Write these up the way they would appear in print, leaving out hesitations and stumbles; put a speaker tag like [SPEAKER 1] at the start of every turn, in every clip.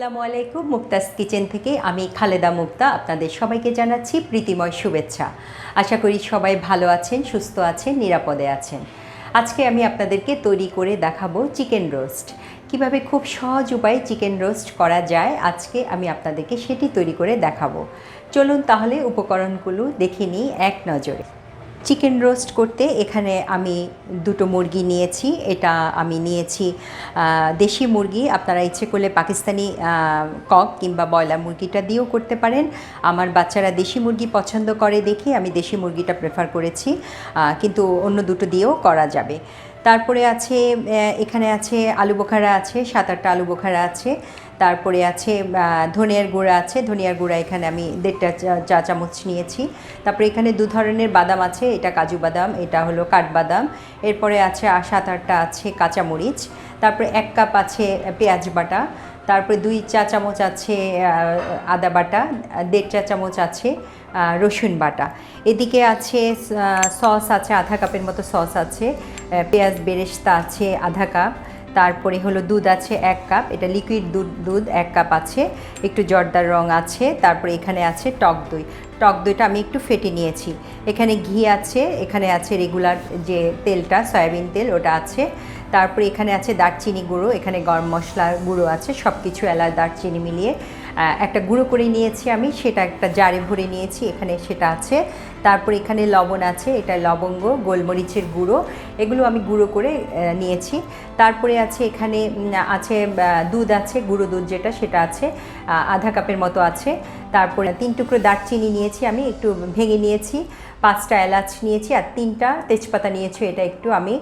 [SPEAKER 1] আসসালামু আলাইকুম। মুক্তাস কিচেন থেকে আমি খালেদা মুক্তা আপনাদের সবাইকে জানাচ্ছি প্রীতিময় শুভেচ্ছা। আশা করি সবাই ভালো আছেন, সুস্থ আছেন, নিরাপদে আছেন। আজকে আমি আপনাদেরকে তৈরি করে দেখাবো চিকেন রোস্ট। কিভাবে খুব সহজ উপায়ে চিকেন রোস্ট করা যায় আজকে আমি আপনাদেরকে সেটি তৈরি করে দেখাবো। চলুন তাহলে উপকরণগুলো দেখে নিই এক নজরে। চিকেন রোস্ট করতে এখানে আমি দুটো মুরগি নিয়েছি। এটা আমি নিয়েছি দেশি মুরগি, আপনারা ইচ্ছে করলে পাকিস্তানি কক কিংবা ব্রয়লার মুরগিটা দিয়েও করতে পারেন। আমার বাচ্চারা দেশি মুরগি পছন্দ করে দেখে আমি দেশি মুরগিটা প্রেফার করেছি, কিন্তু অন্য দুটো দিয়েও করা যাবে। তারপরে আছে এখানে আছে আলু বোখারা আছে, 7-8টা আলু বোখারা আছে। তারপরে আছে ধনিয়ার গুঁড়া আছে, ধনিয়ার গুঁড়া এখানে আমি 1.5 চা চামচ নিয়েছি। তারপরে এখানে দু ধরনের বাদাম আছে, এটা কাজু বাদাম, এটা হলো কাঠবাদাম। এরপরে আছে 7-8টা আছে কাঁচামরিচ। তারপরে 1 কাপ আছে পেঁয়াজ বাটা। তারপরে 2 চা চামচ আছে আদা বাটা, 1.5 চা চামচ আছে রসুন বাটা। এদিকে আছে সস আছে, আধা কাপের মতো সস আছে। পেঁয়াজ বেরেস্তা আছে আধা কাপ। তারপরে হলো দুধ আছে 1 কাপ, এটা লিকুইড দুধ 1 কাপ আছে। একটু জর্দার রং আছে। তারপরে এখানে আছে টক দই। টক দইটা আমি একটু ফেটে নিয়েছি। এখানে ঘি আছে, এখানে আছে রেগুলার যে তেলটা সয়াবিন তেল ওটা আছে। তারপরে এখানে আছে দারচিনি গুঁড়ো, এখানে গরম মশলার গুঁড়ো আছে, সব কিছু এলাচ দারচিনি মিলিয়ে একটা গুঁড়ো করে নিয়েছি আমি, সেটা একটা জারে ভরে নিয়েছি, এখানে সেটা আছে। তারপরে এখানে লবণ আছে, এটা লবঙ্গ, গোলমরিচের গুঁড়ো, এগুলো আমি গুঁড়ো করে নিয়েছি। তারপরে আছে এখানে আছে দুধ আছে, গুঁড়ো দুধ যেটা সেটা আছে আধা কাপের মতো আছে। তারপরে 3 টুকরো দারচিনি নিয়েছি আমি, একটু ভেঙে নিয়েছি। 5টা এলাচ নিয়েছি আর 3টা তেজপাতা নিয়েছি, এটা একটু আমি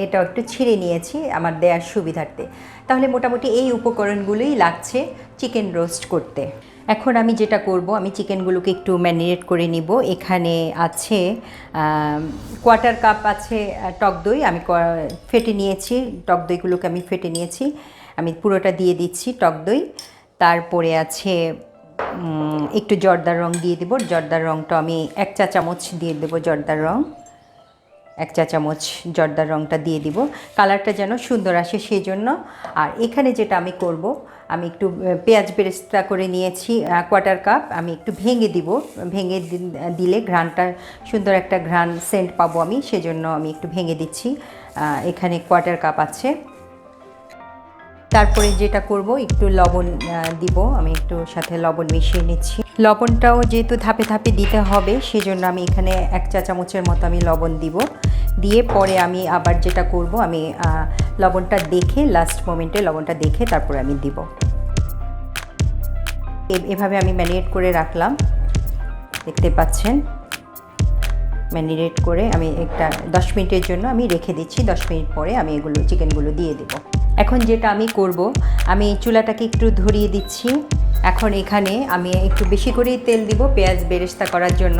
[SPEAKER 1] এটা একটু ছিঁড়ে নিয়েছি আমার দেওয়ার সুবিধার্থে। তাহলে মোটামুটি এই উপকরণগুলোই লাগছে চিকেন রোস্ট করতে। এখন আমি যেটা করব, আমি চিকেনগুলোকে একটু ম্যারিনেট করে নিব। এখানে আছে 1/4 কাপ আছে টক দই, আমি ফেটে নিয়েছি। টক দইগুলোকে আমি ফেটে নিয়েছি, আমি পুরোটা দিয়ে দিচ্ছি টক দই। তারপরে আছে একটু জর্দার রং দিয়ে দেব। জর্দার রংটা আমি 1 চা চামচ দিয়ে দেব। জর্দার রং 1 চা চামচ জর্দার রংটা দিয়ে দিব, কালারটা যেন সুন্দর আসে সেই জন্য। আর এখানে যেটা আমি করব, আমি একটু পেঁয়াজ বেরেস্তা করে নিয়েছি 1/4 কাপ, আমি একটু ভেঙে দিব। ভেঙে দিলে ঘ্রাণটা সুন্দর একটা ঘ্রাণ সেন্ট পাবো আমি, সেজন্য আমি একটু ভেঙে দিচ্ছি। এখানে 1/4 কাপ আছে। তারপরে যেটা করব, একটু লবণ দিব, আমি একটু সাথে লবণ মিশিয়ে নিচ্ছি। লবণটাও যেহেতু ধাপে ধাপে দিতে হবে সেজন্য আমি এখানে 1 চা চামচের মতো আমি লবণ দিব। দিয়ে পরে আমি আবার যেটা করব, আমি লবণটা দেখে লাস্ট মোমেন্টে লবণটা দেখে তারপরে আমি দিব। এভাবে আমি ম্যারিনেট করে রাখলাম, দেখতে পাচ্ছেন। ম্যারিনেট করে আমি একটা 10 মিনিটের জন্য আমি রেখে দিচ্ছি। 10 মিনিট পরে আমি এগুলো চিকেনগুলো দিয়ে দেব। এখন যেটা আমি করব, আমি চুলাটাকে একটু ধরিয়ে দিচ্ছি। এখন এখানে আমি একটু বেশি করেই তেল দিব পেঁয়াজ বেরেস্তা করার জন্য।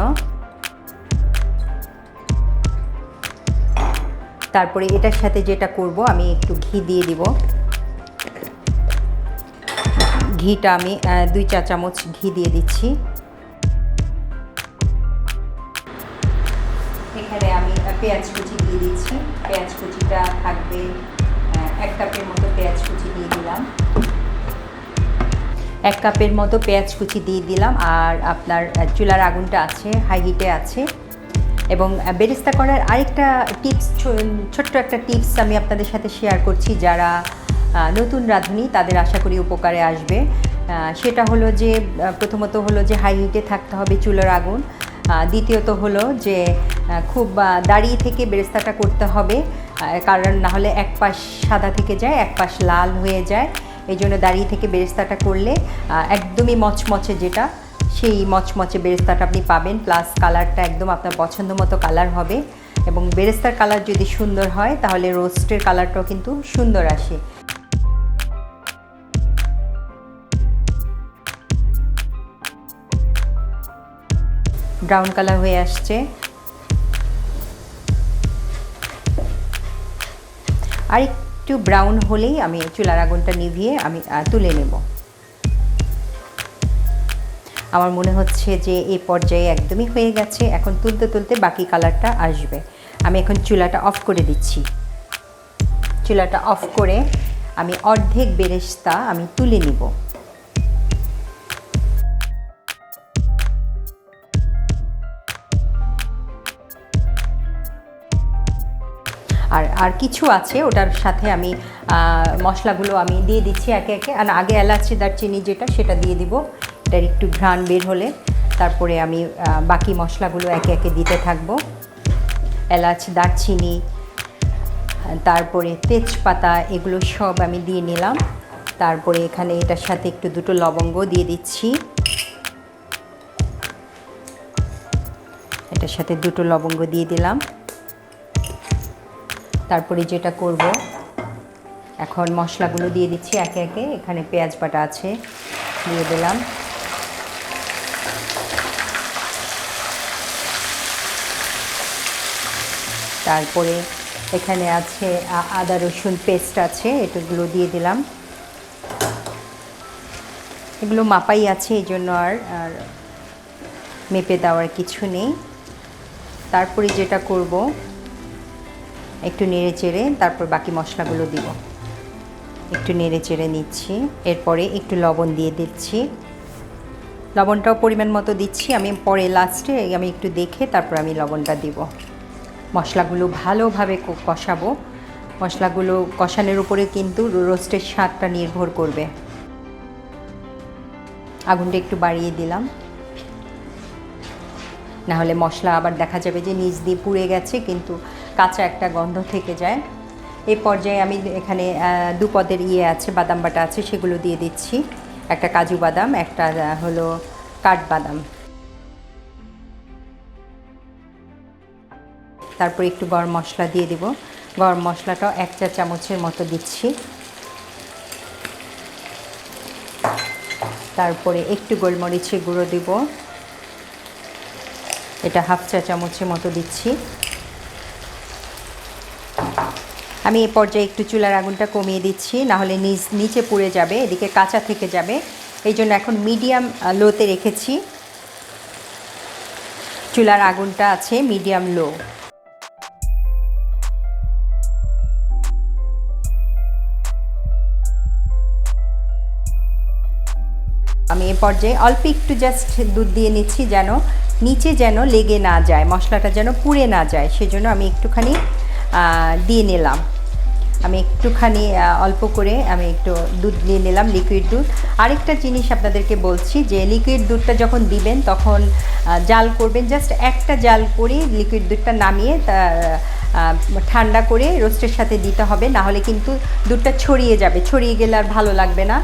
[SPEAKER 1] তারপরে এটার সাথে যেটা করব, আমি একটু ঘি দিয়ে দিব। ঘিটা আমি 2 চা চামচ ঘি দিয়ে দিচ্ছি। এখানে আমি পেঁয়াজ কুচি দিয়ে দিচ্ছি। পেঁয়াজ কুচিটা থাকবে 1 কাপের মতো পেঁয়াজ কুচি দিয়ে দিলাম। 1 কাপের মতো পেঁয়াজ কুচি দিয়ে দিলাম। আর আপনার চুলার আগুনটা আছে হাই হিটে আছে। এবং বেরেস্তা করার আরেকটা টিপস, ছোট্ট একটা টিপস আমি আপনাদের সাথে শেয়ার করছি, যারা নতুন রাঁধুনি তাদের আশা করি উপকারে আসবে। সেটা হলো যে প্রথমত হলো যে হাই হিটে থাকতে হবে চুলার আগুন। দ্বিতীয়ত হলো যে খুব দাঁড়িয়ে থেকে বেরেস্তাটা করতে হবে, কারণ না হলে এক পাশ সাদা থেকে যায়, এক পাশ লাল হয়ে যায়। এই জন্য দাঁড়িয়ে থেকে বেরেস্তাটা করলে একদমই মচমচে যেটা, সেই মচমচে বেরেস্তাটা আপনি পাবেন। প্লাস কালারটা একদম আপনার পছন্দ মতো কালার হবে। এবং বেরেস্তার কালার যদি সুন্দর হয় তাহলে রোস্টের কালারটাও কিন্তু সুন্দর আসে। ব্রাউন কালার হয়ে আসছে। আর একটু ব্রাউন হলেই আমি চুলার আগুনটা নিভিয়ে আমি তুলে নেব। আমার মনে হচ্ছে যে এই পর্যায়ে একদমই হয়ে গেছে। এখন তুলতে তুলতে বাকি কালারটা আসবে। আমি এখন চুলাটা অফ করে দিচ্ছি। চুলাটা অফ করে আমি অর্ধেক বেরেস্তা আমি তুলে নিব। আর কিছু আছে, ওটার সাথে আমি মশলাগুলো আমি দিয়ে দিচ্ছি একে একে। আর আগে এলাচি দারচিনি যেটা সেটা দিয়ে দিব, এটার একটু ঘ্রাণ বের হলে তারপরে আমি বাকি মশলাগুলো একে একে দিতে থাকবো। এলাচ, দারচিনি, তারপরে তেজপাতা, এগুলো সব আমি দিয়ে নিলাম। তারপরে এখানে এটার সাথে একটু দুটো লবঙ্গ দিয়ে দিচ্ছি, এটার সাথে দুটো লবঙ্গ দিয়ে দিলাম। তারপরে যেটা করব, এখন মশলাগুলো দিয়ে দিচ্ছি একে একে। এখানে পেঁয়াজ বাটা আছে, দিয়ে দিলাম। তারপরে এখানে আছে আদা রসুন পেস্ট আছে, এটাগুলো দিয়ে দিলাম। এগুলো মাপাই আছে, এই জন্য আর মেপে দেওয়ার কিছু নেই। তারপরে যেটা করব, একটু নেড়ে চেড়ে তারপর বাকি মশলাগুলো দিব। একটু নেড়ে চেড়ে নিচ্ছি, এরপরে একটু লবণ দিয়ে দিচ্ছি। লবণটাও পরিমাণ মতো দিচ্ছি আমি, পরে লাস্টে আমি একটু দেখে তারপর আমি লবণটা দিব। মশলাগুলো ভালোভাবে কষাবো। মশলাগুলো কষানোর উপরে কিন্তু রোস্টের স্বাদটা নির্ভর করবে। আগুনটা একটু বাড়িয়ে দিলাম, না হলে মশলা আবার দেখা যাবে যে নিচ দিয়ে পুড়ে গেছে, কিন্তু কাঁচা একটা গন্ধ থেকে যায়। এই পর্যায়ে আমি এখানে 2 পদের আছে, বাদাম বাটা আছে, সেগুলো দিয়ে দিচ্ছি। একটা কাজু বাদাম, একটা হলো কাঠবাদাম। তারপর একটু গরম মশলা দিয়ে দিব। গরম মশলাটাও 1 চা চামচের মতো দিচ্ছি। তারপরে একটু গোলমরিচের গুঁড়ো দিব, এটা 1/2 চা চামচের মতো দিচ্ছি। আমি এই পর্যায়ে একটু চুলার আগুনটা কমিয়ে দিচ্ছি, না হলে নিচে পুড়ে যাবে, এদিকে কাঁচা থেকে যাবে। এই জন্য এখন মিডিয়াম লোতে রেখেছি। চুলার আগুনটা আছে মিডিয়াম লো। আমি এই পর্যায়ে অল্প একটু জাস্ট দুধ দিয়ে নিচ্ছি, যেন নিচে যেন লেগে না যায়, মশলাটা যেন পুড়ে না যায়, সেজন্য আমি একটুখানি দিয়ে নিলাম। আমি একটুখানি অল্প করে আমি একটু দুধ দিয়ে নিলাম, লিকুইড দুধ। আরেকটা জিনিস আপনাদেরকে বলছি যে লিকুইড দুধটা যখন দিবেন তখন জাল করবেন, জাস্ট একটা জাল করে লিকুইড দুধটা নামিয়ে ঠান্ডা করে রোস্টের সাথে দিতে হবে, না হলে কিন্তু দুধটা ছড়িয়ে যাবে। ছড়িয়ে গেলে আর ভালো লাগবে না,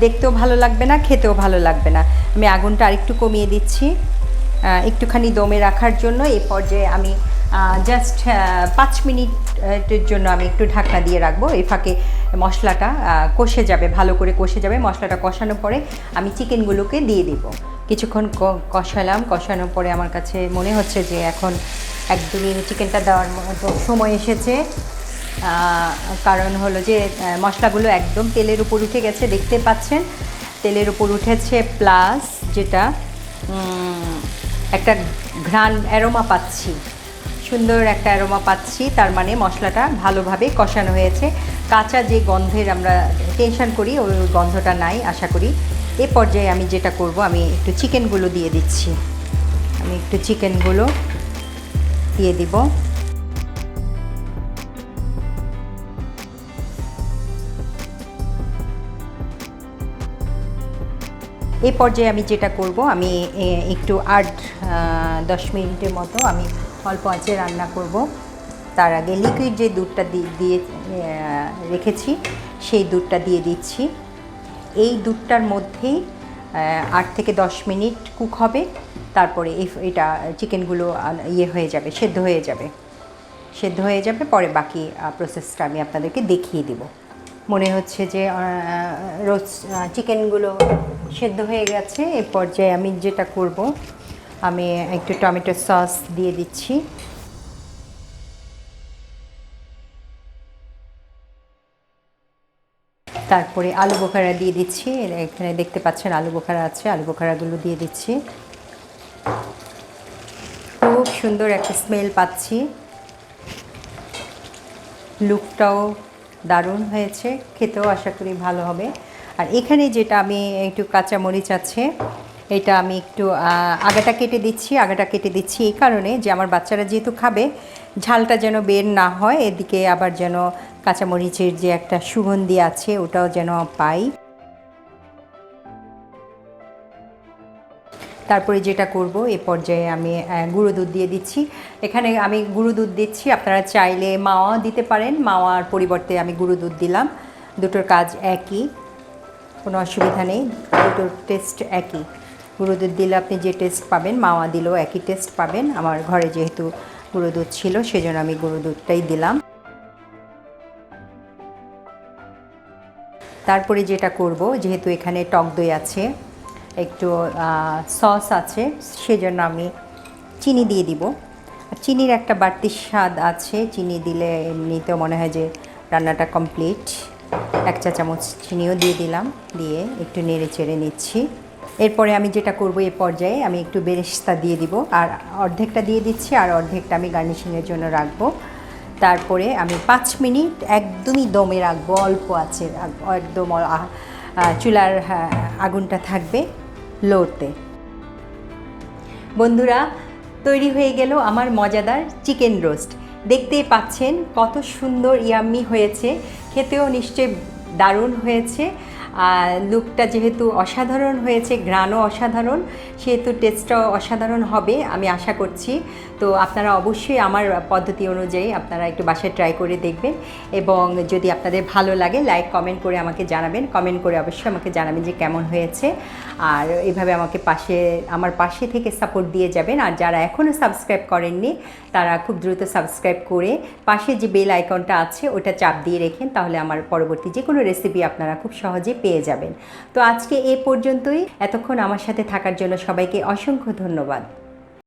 [SPEAKER 1] দেখতেও ভালো লাগবে না, খেতেও ভালো লাগবে না। আমি আগুনটা আরেকটু কমিয়ে দিচ্ছি একটুখানি দমে রাখার জন্য। এই পর্যায়ে আমি জাস্ট 5 মিনিটের জন্য আমি একটু ঢাকনা দিয়ে রাখবো। এই ফাঁকে মশলাটা কষে যাবে, ভালো করে কষে যাবে। মশলাটা কষানোর পরে আমি চিকেনগুলোকে দিয়ে দিব। কিছুক্ষণ কষালাম, কষানোর পরে আমার কাছে মনে হচ্ছে যে এখন একদমই চিকেনটা দেওয়ার মতো সময় এসেছে। কারণ হলো যে মশলাগুলো একদম তেলের উপর উঠে গেছে, দেখতে পাচ্ছেন তেলের উপর উঠেছে, প্লাস যেটা একটা ঘ্রাণ অ্যারোমা পাচ্ছি, সুন্দর একটা অ্যারোমা পাচ্ছি। তার মানে মশলাটা ভালোভাবে কষানো হয়েছে। কাঁচা যে গন্ধের আমরা টেনশন করি, ওই গন্ধটা নাই আশা করি। এ পর্যায়ে আমি যেটা করব, আমি একটু চিকেনগুলো দিয়ে দিচ্ছি। আমি একটু চিকেনগুলো দিয়ে দিব। এই পর্যায়ে আমি যেটা করব, আমি একটু 8-10 মিনিটের মতো আমি অল্প আঁচে রান্না করব। তার আগে লিকুইড যে দুধটা দিয়ে রেখেছি সেই দুধটা দিয়ে দিচ্ছি। এই দুধটার মধ্যেই 8 থেকে 10 মিনিট কুক হবে। তারপরে এটা চিকেনগুলো হয়ে যাবে, সেদ্ধ হয়ে যাবে। সেদ্ধ হয়ে যাবে, পরে বাকি প্রসেসটা আমি আপনাদেরকে দেখিয়ে দেব। মনে হচ্ছে যে চিকেনগুলো সেদ্ধ হয়ে গেছে। এ পর্যায়ে আমি যেটা করব, আমি একটু টমেটো সস দিয়ে দিচ্ছি। তারপরে আলু বোখারা দিয়ে দিচ্ছি। এখানে দেখতে পাচ্ছেন আলু বোখারা আছে, আলু বোখারাগুলো দিয়ে দিচ্ছি। খুব সুন্দর একটা স্মেল পাচ্ছি, লুকটাও দারুণ হয়েছে, খেতেও আশা করি ভালো হবে। আর এখানে যেটা আমি একটু কাঁচামরিচ আছে, এটা আমি একটু আগাটা কেটে দিচ্ছি। আগাটা কেটে দিচ্ছি এই কারণে যে আমার বাচ্চারা যেহেতু খাবে, ঝালটা যেন বের না হয়, এদিকে আবার যেন কাঁচামরিচের যে একটা সুগন্ধি আছে ওটাও যেন পাই। তারপরে যেটা করব, এ পর্যায়ে আমি গুঁড়ো দুধ দিয়ে দিচ্ছি। এখানে আমি গুঁড়ো দুধ দিচ্ছি, আপনারা চাইলে মাওয়া দিতে পারেন, মাওয়ার পরিবর্তে আমি গুঁড়ো দুধ দিলাম। দুটোর কাজ একই, কোনো অসুবিধা নেই, দুটোর টেস্ট একই। গুঁড়ো দুধ দিলে আপনি যে টেস্ট পাবেন, মাওয়া দিলেও একই টেস্ট পাবেন। আমার ঘরে যেহেতু গুঁড়ো দুধ ছিল সেজন্য আমি গুঁড়ো দুধটাই দিলাম। তারপরে যেটা করব, যেহেতু এখানে টক দই আছে, একটু সস আছে, সেজন্য আমি চিনি দিয়ে দিব। চিনির একটা বাড়তি স্বাদ আছে, চিনি দিলে এমনিতেও মনে হয় যে রান্নাটা কমপ্লিট। 1 চা চামচ চিনিও দিয়ে দিলাম, দিয়ে একটু নেড়ে চেড়ে নিচ্ছি। এরপরে আমি যেটা করব, এই পর্যায়ে আমি একটু বেরেস্তা দিয়ে দিব, আর অর্ধেকটা দিয়ে দিচ্ছি আর অর্ধেকটা আমি গার্নিশিংয়ের জন্য রাখবো। তারপরে আমি 5 মিনিট একদমই দমে রাখবো, অল্প আছে একদম, চুলার আগুনটা থাকবে লোতে। বন্ধুরা, তৈরি হয়ে গেল আমার মজাদার চিকেন রোস্ট। দেখতেই পাচ্ছেন কত সুন্দর ইয়াম্মি হয়েছে, খেতেও নিশ্চয়ই দারুণ হয়েছে। লুকটা যেহেতু অসাধারণ হয়েছে, ঘ্রাণও অসাধারণ, সেহেতু টেস্টটাও অসাধারণ হবে আমি আশা করছি। তো আপনারা অবশ্যই আমার পদ্ধতি অনুযায়ী আপনারা একটু বাসায় ট্রাই করে দেখবেন, এবং যদি আপনাদের ভালো লাগে লাইক কমেন্ট করে আমাকে জানাবেন। কমেন্ট করে অবশ্যই আমাকে জানাবেন যে কেমন হয়েছে, আর এভাবে আমাকে আমার পাশে থেকে সাপোর্ট দিয়ে যাবেন। আর যারা এখনও সাবস্ক্রাইব করেননি তারা খুব দ্রুত সাবস্ক্রাইব করে পাশে যে বেল আইকনটা আছে ওটা চাপ দিয়ে রেখেন, তাহলে আমার পরবর্তী যে কোনো রেসিপি আপনারা খুব সহজে পেয়ে যাবেন। তো আজকে এ পর্যন্তই। এতক্ষণ আমার সাথে থাকার জন্য সবাইকে অসংখ্য ধন্যবাদ।